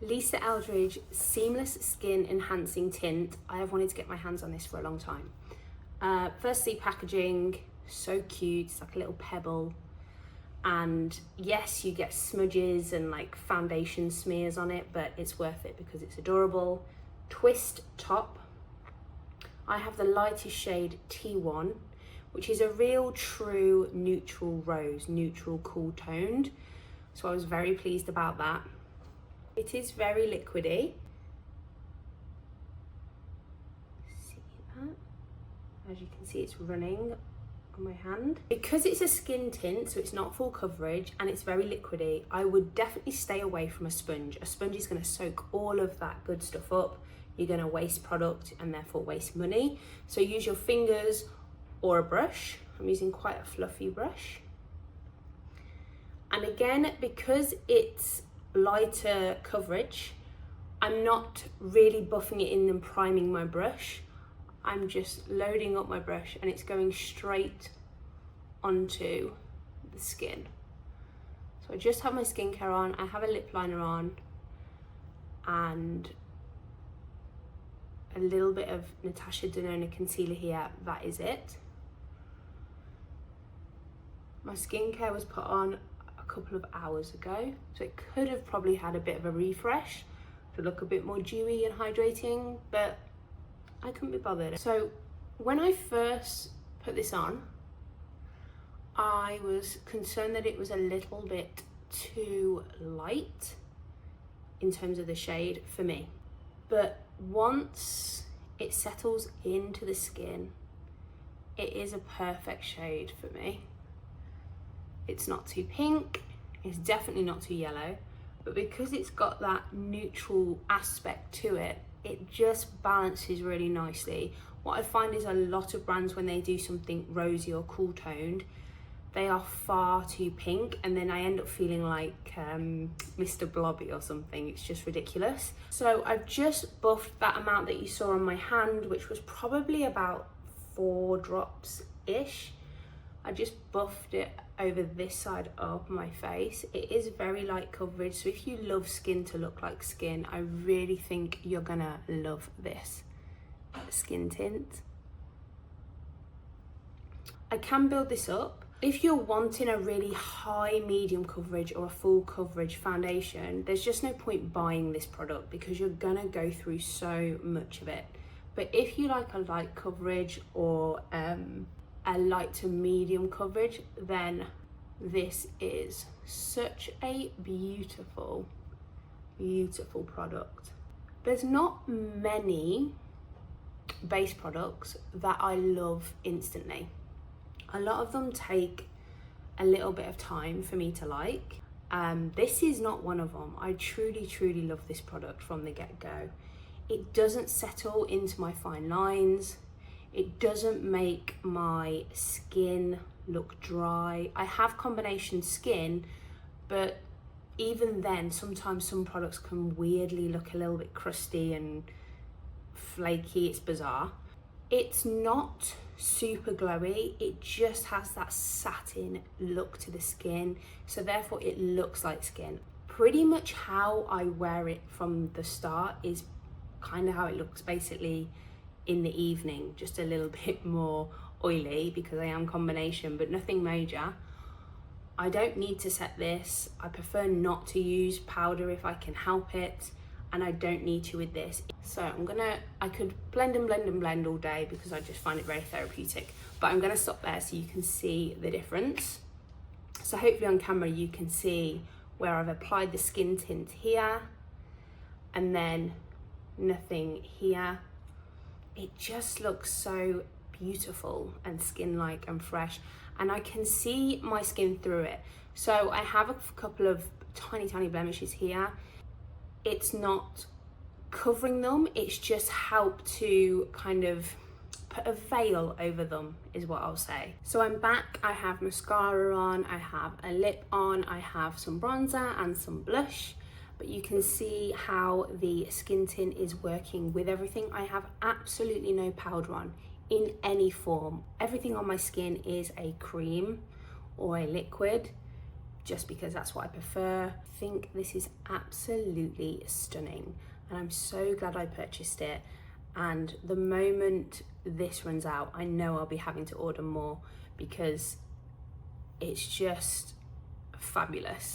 Lisa Eldridge Seamless Skin Enhancing Tint. I have wanted to get my hands on this for a long time. Firstly, packaging, so cute, it's like a little pebble. And yes, you get smudges and like foundation smears on it, but it's worth it because it's adorable. Twist top. I have the lightest shade T1, which is a real true neutral rose, neutral cool toned. So I was very pleased about that. It is very liquidy. See that? As you can see, it's running on my hand. Because it's a skin tint, so it's not full coverage and it's very liquidy, I would definitely stay away from a sponge. A sponge is going to soak all of that good stuff up. You're going to waste product and therefore waste money. So use your fingers or a brush. I'm using quite a fluffy brush. And again, because it's lighter coverage, I'm not really buffing it in and priming my brush. I'm just loading up my brush and it's going straight onto the skin. So I just have my skincare on, I have a lip liner on and a little bit of Natasha Denona concealer here, that is it. My skincare was put on a couple of hours ago, so it could have probably had a bit of a refresh to look a bit more dewy and hydrating, but I couldn't be bothered. So when I first put this on, I was concerned that it was a little bit too light in terms of the shade for me. But once it settles into the skin, it is a perfect shade for me. It's not too pink, it's definitely not too yellow, but because it's got that neutral aspect to it, it just balances really nicely. What I find is a lot of brands, when they do something rosy or cool toned, they are far too pink, and then I end up feeling like Mr. Blobby or something. It's just ridiculous. So I've just buffed that amount that you saw on my hand, which was probably about 4 drops-ish. I just buffed it over this side of my face. It is very light coverage, so if you love skin to look like skin, I really think you're gonna love this skin tint. I can build this up. If you're wanting a really high medium coverage or a full coverage foundation, there's just no point buying this product because you're gonna go through so much of it. But if you like a light coverage or a light to medium coverage, then this is such a beautiful, beautiful product. There's not many base products that I love instantly. A lot of them take a little bit of time for me to like. This is not one of them. I truly, truly love this product from the get-go. It doesn't settle into my fine lines. It doesn't make my skin look dry. I have combination skin, but even then, sometimes some products can weirdly look a little bit crusty and flaky. It's bizarre. It's not super glowy. It just has that satin look to the skin, so therefore it looks like skin. Pretty much how I wear it from the start is kind of how it looks basically in the evening, just a little bit more oily because I am combination, but nothing major. I don't need to set this. I prefer not to use powder if I can help it, and I don't need to with this. So I could blend and blend and blend all day because I just find it very therapeutic, but I'm gonna stop there so you can see the difference. So hopefully on camera you can see where I've applied the skin tint here and then nothing here. It just looks so beautiful and skin-like and fresh, and I can see my skin through it. So I have a couple of tiny blemishes here. It's not covering them, it's just helped to kind of put a veil over them is what I'll say. So I'm back, I have mascara on, I have a lip on, I have some bronzer and some blush, but you can see how the skin tint is working with everything. I have absolutely no powder on in any form. Everything on my skin is a cream or a liquid just because that's what I prefer. I think this is absolutely stunning, and I'm so glad I purchased it. And the moment this runs out, I know I'll be having to order more because it's just fabulous.